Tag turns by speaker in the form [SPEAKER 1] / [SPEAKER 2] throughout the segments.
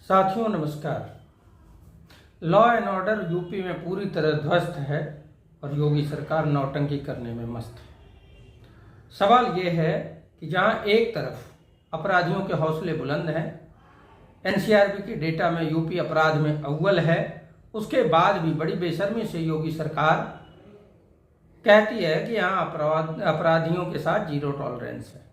[SPEAKER 1] साथियों नमस्कार। Law and order UP में पूरी तरह ध्वस्त है और योगी सरकार नौटंकी करने में मस्त है। सवाल यह है कि जहां एक तरफ अपराधियों के हौसले बुलंद हैं, एनसीआरबी के डेटा में यूपी अपराध में अव्वल है, उसके बाद भी बड़ी बेशर्मी से योगी सरकार कहती है कि यहाँ अपराधियों के साथ जीरो टॉलरेंस है।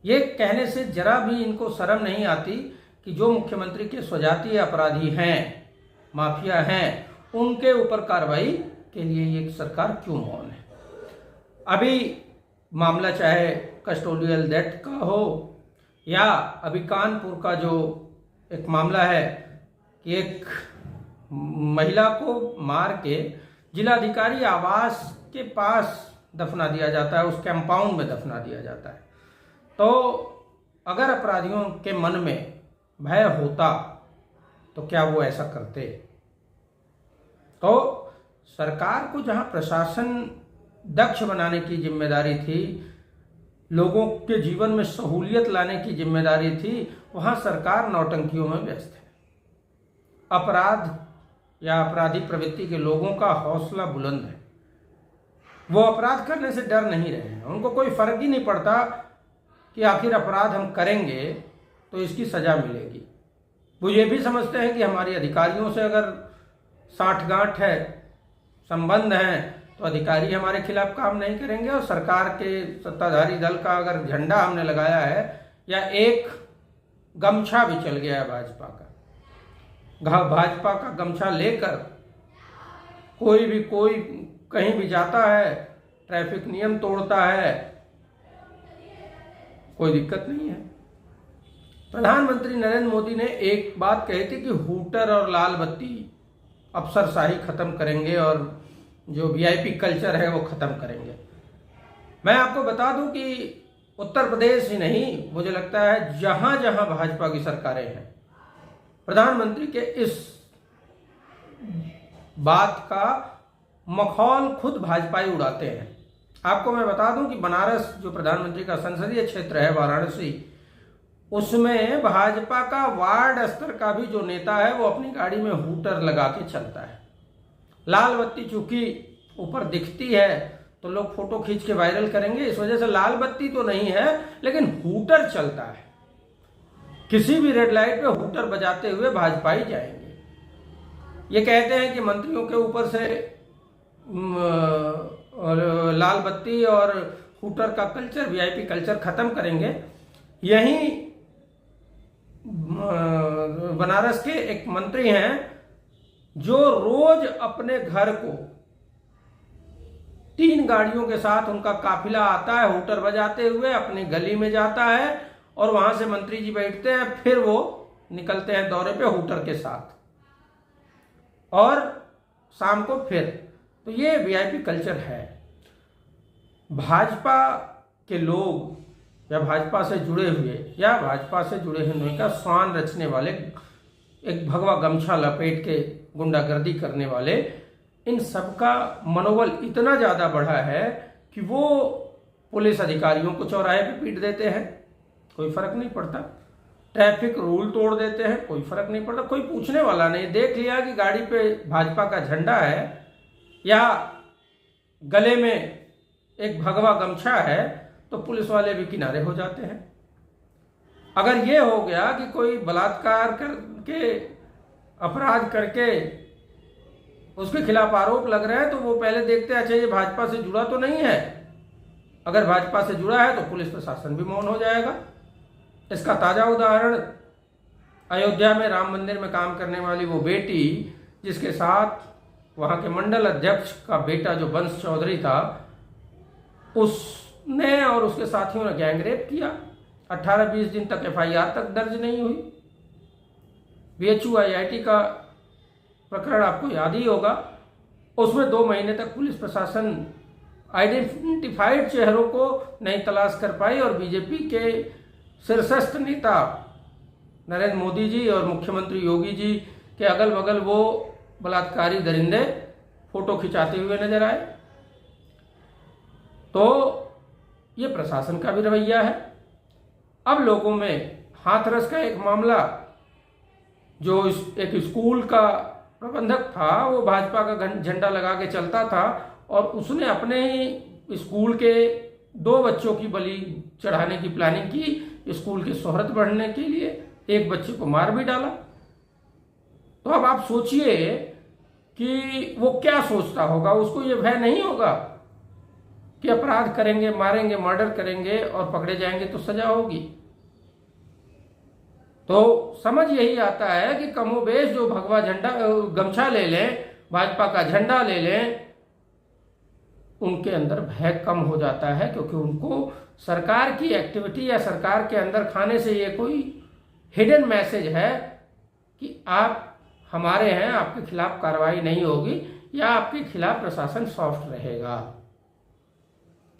[SPEAKER 1] ये कहने से जरा भी इनको शर्म नहीं आती कि जो मुख्यमंत्री के स्वजातीय अपराधी हैं, माफिया हैं, उनके ऊपर कार्रवाई के लिए ये सरकार क्यों मौन है। अभी मामला चाहे कस्टोडियल डेथ का हो या अभी कानपुर का जो एक मामला है कि एक महिला को मार के जिलाधिकारी आवास के पास दफना दिया जाता है, उस कंपाउंड में दफना दिया जाता है। तो अगर अपराधियों के मन में भय होता तो क्या वो ऐसा करते। तो सरकार को जहां प्रशासन दक्ष बनाने की जिम्मेदारी थी, लोगों के जीवन में सहूलियत लाने की जिम्मेदारी थी, वहां सरकार नौटंकियों में व्यस्त है। अपराध या अपराधी प्रवृत्ति के लोगों का हौसला बुलंद है, वो अपराध करने से डर नहीं रहे हैं। उनको कोई फर्क ही नहीं पड़ता कि आखिर अपराध हम करेंगे तो इसकी सजा मिलेगी। वो ये भी समझते हैं कि हमारी अधिकारियों से अगर साठगांठ है, संबंध है, तो अधिकारी हमारे खिलाफ काम नहीं करेंगे। और सरकार के सत्ताधारी दल का अगर झंडा हमने लगाया है या एक गमछा भी चल गया है भाजपा का गमछा लेकर कोई कहीं भी जाता है, ट्रैफिक नियम तोड़ता है, कोई दिक्कत नहीं है। प्रधानमंत्री नरेंद्र मोदी ने एक बात कही थी कि हूटर और लाल बत्ती अफसरशाही खत्म करेंगे और जो वीआईपी कल्चर है वो खत्म करेंगे। मैं आपको बता दूं कि उत्तर प्रदेश ही नहीं, मुझे लगता है जहां जहां भाजपा की सरकारें हैं, प्रधानमंत्री के इस बात का मखौल खुद भाजपाई उड़ाते हैं। आपको मैं बता दूं कि बनारस जो प्रधानमंत्री का संसदीय क्षेत्र है, वाराणसी, उसमें भाजपा का वार्ड स्तर का भी जो नेता है वो अपनी गाड़ी में हूटर लगा के चलता है। लाल बत्ती चूंकि ऊपर दिखती है तो लोग फोटो खींच के वायरल करेंगे, इस वजह से लाल बत्ती तो नहीं है लेकिन हूटर चलता है। किसी भी रेड लाइट पे हूटर बजाते हुए भाजपाई जाएंगे। ये कहते हैं कि मंत्रियों के ऊपर से लाल बत्ती और हूटर का कल्चर, वीआईपी कल्चर खत्म करेंगे। यही बनारस के एक मंत्री हैं जो रोज अपने घर को 3 गाड़ियों के साथ उनका काफिला आता है, हूटर बजाते हुए अपनी गली में जाता है और वहां से मंत्री जी बैठते हैं, फिर वो निकलते हैं दौरे पे हूटर के साथ और शाम को फिर। तो ये वीआईपी कल्चर है। भाजपा के लोग या भाजपा से जुड़े हुए या भाजपा से जुड़े हुए का स्वान रचने वाले, एक भगवा गमछा लपेट के गुंडागर्दी करने वाले, इन सबका मनोबल इतना ज्यादा बढ़ा है कि वो पुलिस अधिकारियों को चौराहे पे पीट देते हैं, कोई फर्क नहीं पड़ता। ट्रैफिक रूल तोड़ देते हैं, कोई फर्क नहीं पड़ता, कोई पूछने वाला नहीं। देख लिया कि गाड़ी पे भाजपा का झंडा है या गले में एक भगवा गमछा है तो पुलिस वाले भी किनारे हो जाते हैं। अगर ये हो गया कि कोई बलात्कार करके, अपराध करके उसके खिलाफ आरोप लग रहे हैं तो वो पहले देखते हैं अच्छा ये भाजपा से जुड़ा तो नहीं है। अगर भाजपा से जुड़ा है तो पुलिस प्रशासन भी मौन हो जाएगा। इसका ताजा उदाहरण अयोध्या में राम मंदिर में काम करने वाली वो बेटी जिसके साथ वहां के मंडल अध्यक्ष का बेटा जो वंश चौधरी था, उसने और उसके साथियों ने गैंगरेप किया। 18-20 दिन तक एफआईआर तक दर्ज नहीं हुई। बीएचयू आईआईटी का प्रकरण आपको याद ही होगा, उसमें 2 महीने तक पुलिस प्रशासन आइडेंटिफाइड चेहरों को नहीं तलाश कर पाई और बीजेपी के शीर्षस्थ नेता नरेंद्र मोदी जी और मुख्यमंत्री योगी जी के अगल बगल वो बलात्कारी दरिंदे फोटो खिंचाते हुए नजर आए। तो ये प्रशासन का भी रवैया है। अब लोगों में हाथरस का एक मामला जो एक स्कूल का प्रबंधक था वो भाजपा का झंडा लगा के चलता था और उसने अपने ही स्कूल के 2 बच्चों की बलि चढ़ाने की प्लानिंग की स्कूल की शोहरत बढ़ने के लिए, एक बच्चे को मार भी डाला। तो अब आप सोचिए कि वो क्या सोचता होगा, उसको ये भय नहीं होगा कि अपराध करेंगे, मारेंगे, मर्डर करेंगे और पकड़े जाएंगे तो सजा होगी। तो समझ यही आता है कि कमोबेश जो भगवा झंडा गमछा ले लें, भाजपा का झंडा ले लें, उनके अंदर भय कम हो जाता है, क्योंकि उनको सरकार की एक्टिविटी या सरकार के अंदर खाने से ये कोई हिडन मैसेज है कि आप हमारे हैं, आपके खिलाफ कार्रवाई नहीं होगी या आपके खिलाफ प्रशासन सॉफ्ट रहेगा।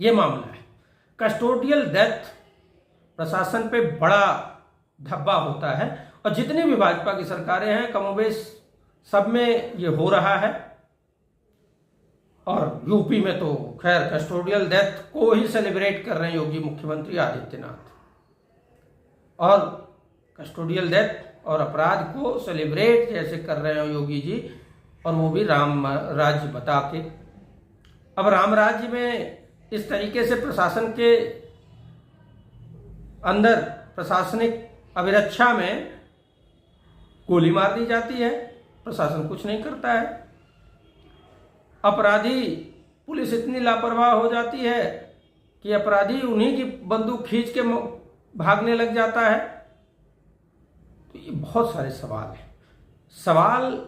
[SPEAKER 1] ये मामला है। कस्टोडियल डेथ प्रशासन पे बड़ा धब्बा होता है और जितनी भी भाजपा की सरकारें हैं कमोबेश सब में ये हो रहा है। और यूपी में तो खैर कस्टोडियल डेथ को ही सेलिब्रेट कर रहे हैं योगी मुख्यमंत्री आदित्यनाथ, और कस्टोडियल डेथ और अपराध को सेलिब्रेट जैसे कर रहे हैं योगी जी, और वो भी राम राज्य बता के। अब राम राज्य में इस तरीके से प्रशासन के अंदर प्रशासनिक अभिरक्षा में गोली मार दी जाती है, प्रशासन कुछ नहीं करता है। अपराधी, पुलिस इतनी लापरवाह हो जाती है कि अपराधी उन्हीं की बंदूक खींच के भागने लग जाता है। तो ये बहुत सारे सवाल हैं। सवाल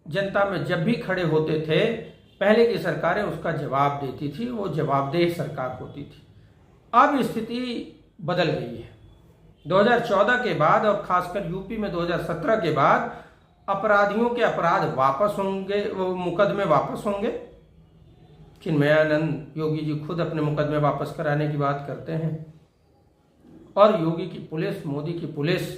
[SPEAKER 1] जनता में जब भी खड़े होते थे, पहले की सरकारें उसका जवाब देती थी, वो जवाबदेह सरकार होती थी। अब स्थिति बदल गई है। 2014 के बाद और खासकर यूपी में 2017 के बाद अपराधियों के अपराध वापस होंगे, वो मुकदमे वापस होंगे। चिन्मयानंद योगी जी खुद अपने मुकदमे वापस कराने की बात करते हैं, और योगी की पुलिस, मोदी की पुलिस,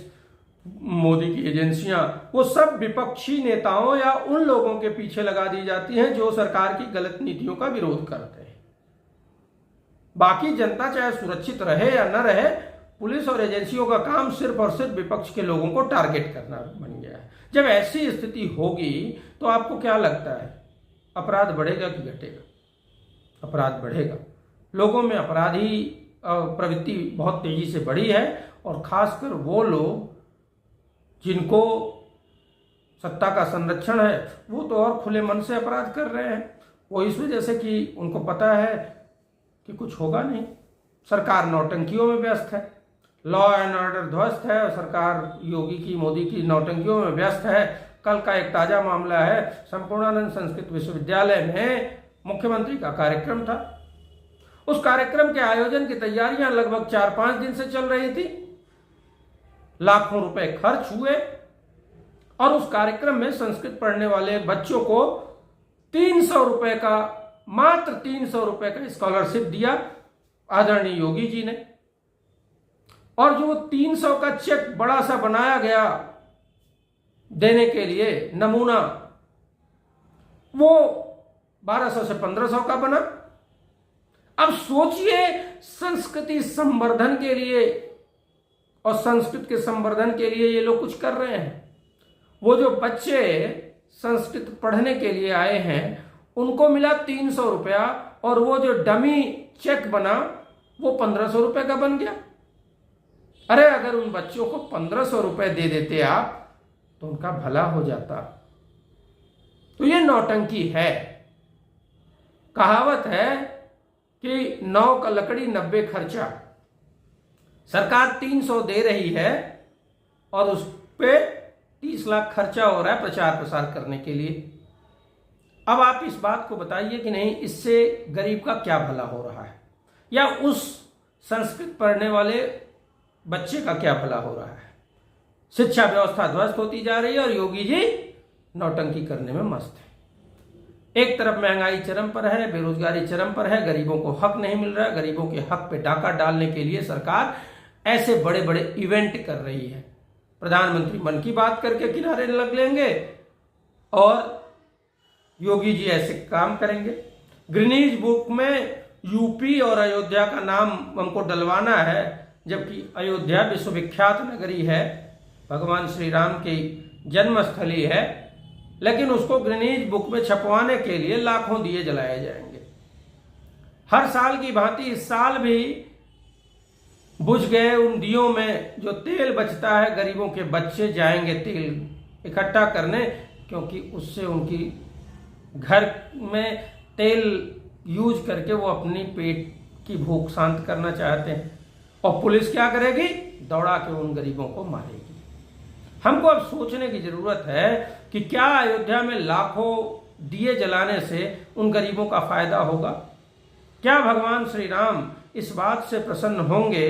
[SPEAKER 1] मोदी की एजेंसियां, वो सब विपक्षी नेताओं या उन लोगों के पीछे लगा दी जाती हैं जो सरकार की गलत नीतियों का विरोध करते हैं। बाकी जनता चाहे सुरक्षित रहे या न रहे, पुलिस और एजेंसियों का काम सिर्फ और सिर्फ विपक्ष के लोगों को टारगेट करना बन गया है। जब ऐसी स्थिति होगी तो आपको क्या लगता है, अपराध बढ़ेगा कि घटेगा? अपराध बढ़ेगा। लोगों में अपराधी प्रवृत्ति बहुत तेजी से बढ़ी है, और खासकर वो लोग जिनको सत्ता का संरक्षण है वो तो और खुले मन से अपराध कर रहे हैं। वो इस वजह से कि उनको पता है कि कुछ होगा नहीं, सरकार नौटंकियों में व्यस्त है, लॉ एंड ऑर्डर ध्वस्त है, और सरकार योगी की, मोदी की नौटंकियों में व्यस्त है। कल का एक ताजा मामला है, संपूर्णानंद संस्कृत विश्वविद्यालय में मुख्यमंत्री का कार्यक्रम था। उस कार्यक्रम के आयोजन की तैयारियां लगभग 4-5 दिन से चल रही थी। लाखों रुपए खर्च हुए और उस कार्यक्रम में संस्कृत पढ़ने वाले बच्चों को 300 रुपए का, मात्र 300 रुपए का स्कॉलरशिप दिया आदरणीय योगी जी ने। और जो 300 का चेक बड़ा सा बनाया गया देने के लिए नमूना, वो 1200 से 1500 का बना। अब सोचिए, संस्कृति संवर्धन के लिए और संस्कृत के संवर्धन के लिए ये लोग कुछ कर रहे हैं। वो जो बच्चे संस्कृत पढ़ने के लिए आए हैं उनको मिला 300 रुपया, और वो जो डमी चेक बना वो 1500 रुपए का बन गया। अरे अगर उन बच्चों को 1500 रुपए दे देते आप तो उनका भला हो जाता। तो ये नौटंकी है। कहावत है कि 9 का लकड़ी 90 खर्चा। सरकार 300 दे रही है और उस पे 30 लाख खर्चा हो रहा है प्रचार प्रसार करने के लिए। अब आप इस बात को बताइए कि नहीं, इससे गरीब का क्या भला हो रहा है, या उस संस्कृत पढ़ने वाले बच्चे का क्या भला हो रहा है? शिक्षा व्यवस्था ध्वस्त होती जा रही है और योगी जी नौटंकी करने में मस्त है। एक तरफ महंगाई चरम पर है, बेरोजगारी चरम पर है, गरीबों को हक नहीं मिल रहा है। गरीबों के हक पे डाका डालने के लिए सरकार ऐसे बड़े बड़े इवेंट कर रही है। प्रधानमंत्री मन की बात करके किनारे लग लेंगे और योगी जी ऐसे काम करेंगे। ग्रीनीज बुक में यूपी और अयोध्या का नाम हमको डलवाना है, जबकि अयोध्या विश्वविख्यात नगरी है, भगवान श्री राम की जन्मस्थली है, लेकिन उसको गिनीज बुक में छपवाने के लिए लाखों दिए जलाए जाएंगे। हर साल की भांति इस साल भी बुझ गए उन दियों में जो तेल बचता है, गरीबों के बच्चे जाएंगे तेल इकट्ठा करने, क्योंकि उससे उनकी घर में तेल यूज करके वो अपनी पेट की भूख शांत करना चाहते हैं। और पुलिस क्या करेगी? दौड़ा के उन गरीबों को मारेगी। हमको अब सोचने की जरूरत है कि क्या अयोध्या में लाखों दिए जलाने से उन गरीबों का फायदा होगा? क्या भगवान श्री राम इस बात से प्रसन्न होंगे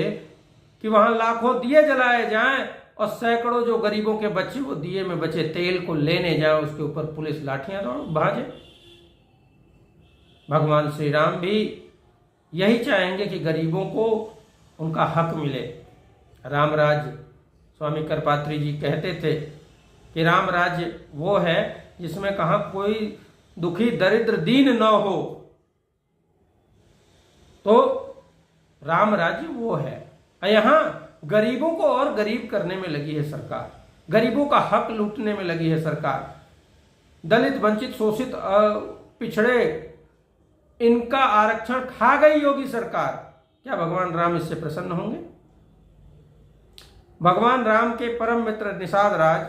[SPEAKER 1] कि वहां लाखों दिए जलाए जाएं और सैकड़ों जो गरीबों के बच्चे वो दिए में बचे तेल को लेने जाए, उसके ऊपर पुलिस लाठियां भाजे? भगवान श्री राम भी यही चाहेंगे कि गरीबों को उनका हक मिले। राम राज्य, स्वामी करपात्री जी कहते थे कि राम राज्य वो है जिसमें कहाँ कोई दुखी दरिद्र दीन न हो, तो राम राज्य वो है। यहाँ गरीबों को और गरीब करने में लगी है सरकार, गरीबों का हक लूटने में लगी है सरकार। दलित, वंचित, शोषित, पिछड़े, इनका आरक्षण खा गई योगी सरकार। क्या भगवान राम इससे प्रसन्न होंगे? भगवान राम के परम मित्र निषाद राज,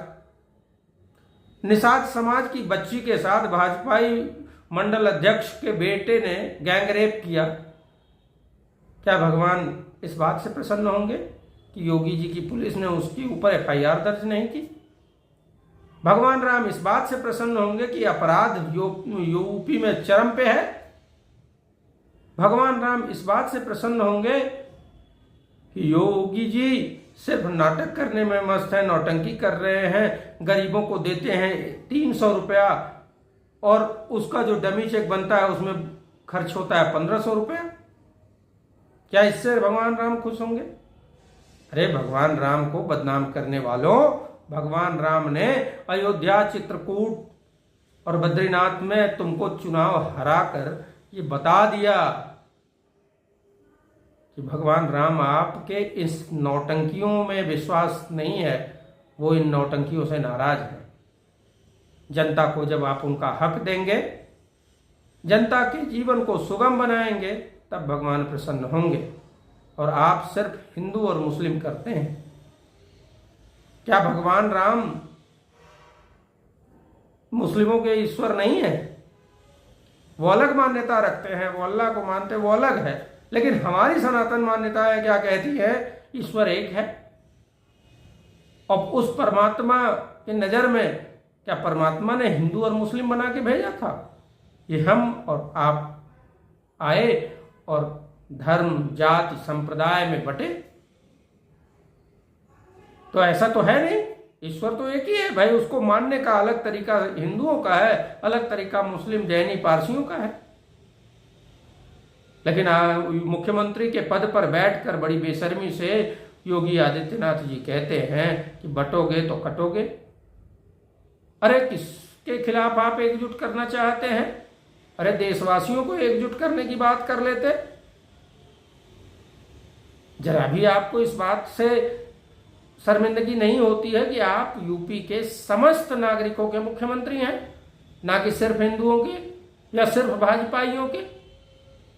[SPEAKER 1] निषाद समाज की बच्ची के साथ भाजपाई मंडल अध्यक्ष के बेटे ने गैंगरेप किया। क्या भगवान इस बात से प्रसन्न होंगे कि योगी जी की पुलिस ने उसके ऊपर एफआईआर दर्ज नहीं की? भगवान राम इस बात से प्रसन्न होंगे कि अपराध यूपी में चरम पे है? भगवान राम इस बात से प्रसन्न होंगे कि योगी जी सिर्फ नाटक करने में मस्त है, नौटंकी कर रहे हैं, गरीबों को देते हैं 300 रुपया और उसका जो डमी चेक बनता है उसमें खर्च होता है 1500 रुपया? क्या इससे भगवान राम खुश होंगे? अरे भगवान राम को बदनाम करने वालों, भगवान राम ने अयोध्या, चित्रकूट और बद्रीनाथ में तुमको चुनाव हरा कर ये बता दिया कि भगवान राम आपके इस नौटंकियों में विश्वास नहीं है, वो इन नौटंकियों से नाराज है। जनता को जब आप उनका हक देंगे, जनता के जीवन को सुगम बनाएंगे, तब भगवान प्रसन्न होंगे। और आप सिर्फ हिंदू और मुस्लिम करते हैं। क्या भगवान राम मुस्लिमों के ईश्वर नहीं है? वो अलग मान्यता रखते हैं, वो अल्लाह को मानते, वो अलग है। लेकिन हमारी सनातन मान्यता क्या कहती है? ईश्वर एक है। और उस परमात्मा की नजर में क्या परमात्मा ने हिंदू और मुस्लिम बना के भेजा था? ये हम और आप आए और धर्म, जाति, संप्रदाय में बटे? तो ऐसा तो है नहीं। ईश्वर तो एक ही है भाई। उसको मानने का अलग तरीका हिंदुओं का है, अलग तरीका मुस्लिम, जैनी, पारसियों का है। लेकिन मुख्यमंत्री के पद पर बैठकर बड़ी बेशर्मी से योगी आदित्यनाथ जी कहते हैं कि बटोगे तो कटोगे। अरे किसके खिलाफ आप एकजुट करना चाहते हैं? अरे देशवासियों को एकजुट करने की बात कर लेते। जरा भी आपको इस बात से शर्मिंदगी नहीं होती है कि आप यूपी के समस्त नागरिकों के मुख्यमंत्री हैं, ना कि सिर्फ हिंदुओं के या सिर्फ भाजपाइयों के?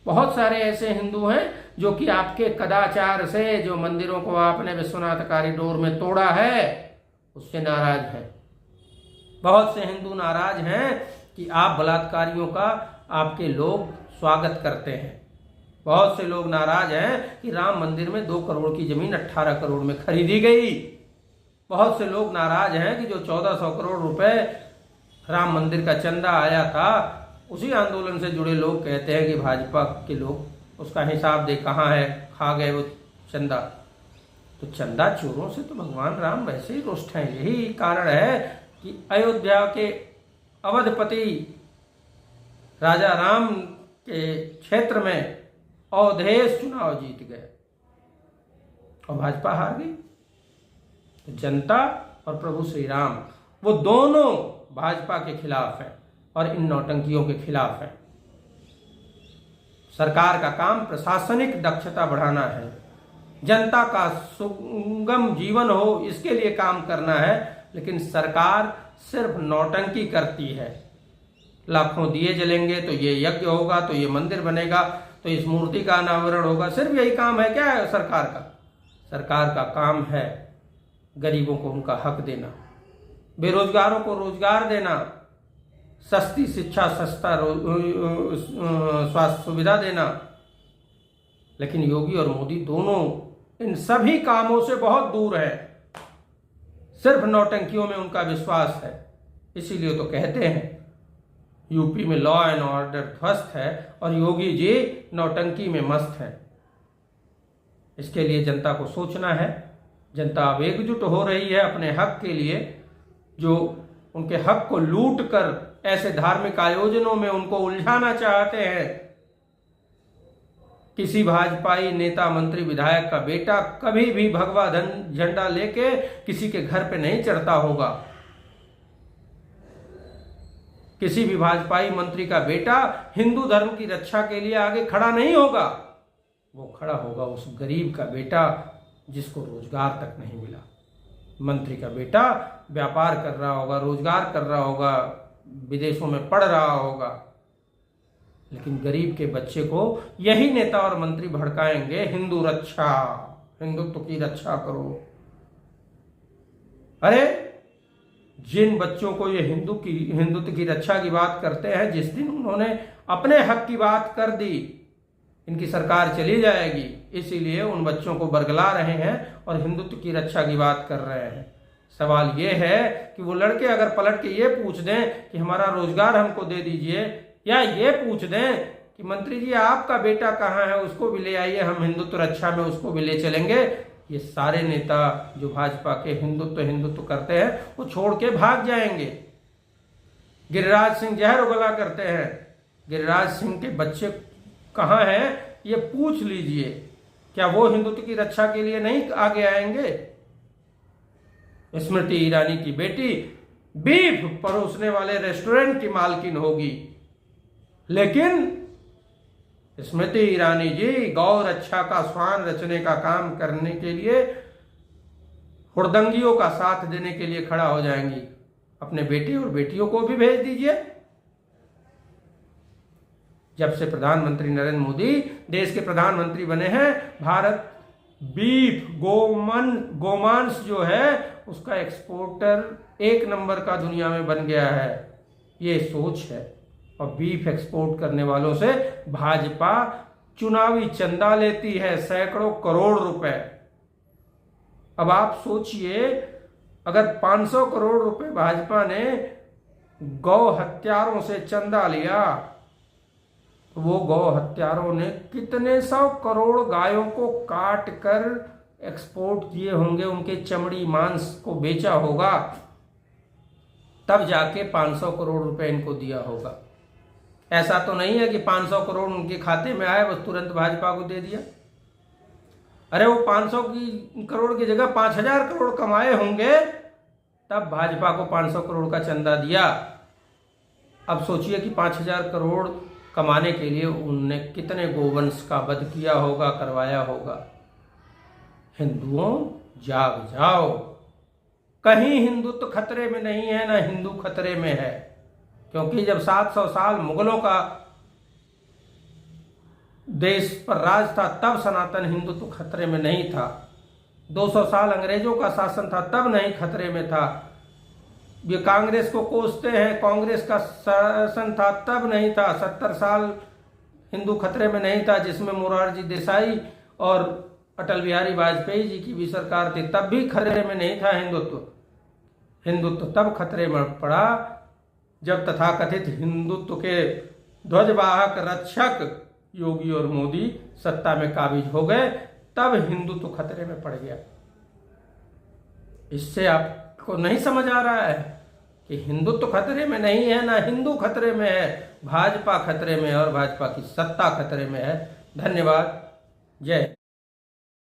[SPEAKER 1] बहुत सारे ऐसे हिंदू हैं जो कि आपके कदाचार से, जो मंदिरों को आपने विश्वनाथ कॉरिडोर में तोड़ा है, उससे नाराज हैं। बहुत से हिंदू नाराज हैं कि आप बलात्कारियों का आपके लोग स्वागत करते हैं। बहुत से लोग नाराज हैं कि राम मंदिर में 2 करोड़ की जमीन 18 करोड़ में खरीदी गई। बहुत से लोग नाराज हैं कि जो 1400 करोड़ रुपए राम मंदिर का चंदा आया था, उसी आंदोलन से जुड़े लोग कहते हैं कि भाजपा के लोग उसका हिसाब दे, कहाँ है, खा गए वो चंदा। तो चंदा चोरों से तो भगवान राम वैसे ही रुष्ट हैं। यही कारण है कि अयोध्या के अवधपति राजा राम के क्षेत्र में अवधेश चुनाव जीत गए और भाजपा हार गई। तो जनता और प्रभु श्री राम वो दोनों भाजपा के खिलाफ है और इन नौटंकियों के खिलाफ है। सरकार का काम प्रशासनिक दक्षता बढ़ाना है, जनता का सुगम जीवन हो, इसके लिए काम करना है। लेकिन सरकार सिर्फ नौटंकी करती है। लाखों दिए जलेंगे तो ये यज्ञ होगा, तो ये मंदिर बनेगा, तो इस मूर्ति का अनावरण होगा। सिर्फ यही काम है। क्या है सरकार का? सरकार का काम है गरीबों को उनका हक देना, बेरोजगारों को रोजगार देना, सस्ती शिक्षा, सस्ता स्वास्थ्य सुविधा देना। लेकिन योगी और मोदी दोनों इन सभी कामों से बहुत दूर है। सिर्फ नौटंकियों में उनका विश्वास है। इसीलिए तो कहते हैं यूपी में लॉ एंड ऑर्डर ध्वस्त है और योगी जी नौटंकी में मस्त है। इसके लिए जनता को सोचना है। जनता अब एकजुट हो रही है अपने हक के लिए। जो उनके हक को लूट कर ऐसे धार्मिक आयोजनों में उनको उलझाना चाहते हैं। किसी भाजपाई नेता, मंत्री, विधायक का बेटा कभी भी भगवा झंडा लेके किसी के घर पे नहीं चढ़ता होगा। किसी भी भाजपाई मंत्री का बेटा हिंदू धर्म की रक्षा के लिए आगे खड़ा नहीं होगा। वो खड़ा होगा उस गरीब का बेटा जिसको रोजगार तक नहीं मिला। मंत्री का बेटा व्यापार कर रहा होगा, रोजगार कर रहा होगा, विदेशों में पढ़ रहा होगा, लेकिन गरीब के बच्चे को यही नेता और मंत्री भड़काएंगे, हिंदू रक्षा, हिंदुत्व की रक्षा करो। अरे जिन बच्चों को ये हिंदुत्व की रक्षा की बात करते हैं, जिस दिन उन्होंने अपने हक की बात कर दी, इनकी सरकार चली जाएगी। इसीलिए उन बच्चों को बरगला रहे हैं और हिंदुत्व की रक्षा की बात कर रहे हैं। सवाल ये है कि वो लड़के अगर पलट के ये पूछ दें कि हमारा रोजगार हमको दे दीजिए, या ये पूछ दें कि मंत्री जी आपका बेटा कहाँ है, उसको भी ले आइए, हम हिंदुत्व रक्षा में उसको भी ले चलेंगे, ये सारे नेता जो भाजपा के हिंदुत्व करते हैं वो छोड़ के भाग जाएंगे। गिरिराज सिंह जहर उगला करते हैं। गिरिराज सिंह के बच्चे कहाँ हैं ये पूछ लीजिए। क्या वो हिंदुत्व की रक्षा के लिए नहीं आगे आएंगे? स्मृति ईरानी की बेटी बीफ परोसने वाले रेस्टोरेंट की मालकिन होगी, लेकिन स्मृति ईरानी जी गौ रक्षा का स्वान रचने का काम करने के लिए हुड़दंगियों का साथ देने के लिए खड़ा हो जाएंगी। अपने बेटे और बेटियों को भी भेज दीजिए। जब से प्रधानमंत्री नरेंद्र मोदी देश के प्रधानमंत्री बने हैं, भारत बीफ गोमांस जो है उसका एक्सपोर्टर 1 नंबर का दुनिया में बन गया है। ये सोच है। और बीफ एक्सपोर्ट करने वालों से भाजपा चुनावी चंदा लेती है, सैकड़ों करोड़ रुपए। अब आप सोचिए, अगर 500 करोड़ रुपए भाजपा ने गौ हत्यारों से चंदा लिया, तो वो गौ हत्यारों ने कितने 100 करोड़ गायों को काट कर एक्सपोर्ट किए होंगे, उनके चमड़ी मांस को बेचा होगा, तब जाके 500 करोड़ रुपए इनको दिया होगा। ऐसा तो नहीं है कि 500 करोड़ उनके खाते में आए बस तुरंत भाजपा को दे दिया। अरे वो 500 करोड़ की जगह 5000 करोड़ कमाए होंगे, तब भाजपा को 500 करोड़ का चंदा दिया। अब सोचिए कि 5000 करोड़ कमाने के लिए उनने कितने गोवंश का वध किया होगा, करवाया होगा। हिंदुओं जाग जाओ, कहीं हिंदुत्व खतरे में नहीं है, ना हिंदू खतरे में है। क्योंकि जब 700 साल मुगलों का देश पर राज था, तब सनातन हिंदुत्व खतरे में नहीं था। 200 साल अंग्रेजों का शासन था, तब नहीं खतरे में था। ये कांग्रेस को कोसते हैं, कांग्रेस का शासन था तब नहीं था। 70 साल हिंदू खतरे में नहीं था, जिसमें मोरारजी देसाई और अटल बिहारी वाजपेयी जी की भी सरकार थी, तब भी खतरे में नहीं था हिंदुत्व। हिंदुत्व तब खतरे में पड़ा जब तथाकथित हिंदुत्व के ध्वजवाहक रक्षक योगी और मोदी सत्ता में काबिज हो गए, तब हिंदुत्व खतरे में पड़ गया। इससे आपको नहीं समझ आ रहा है कि हिंदुत्व खतरे में नहीं है, ना हिंदू खतरे में है, भाजपा खतरे में है और भाजपा की सत्ता खतरे में है। धन्यवाद। जय।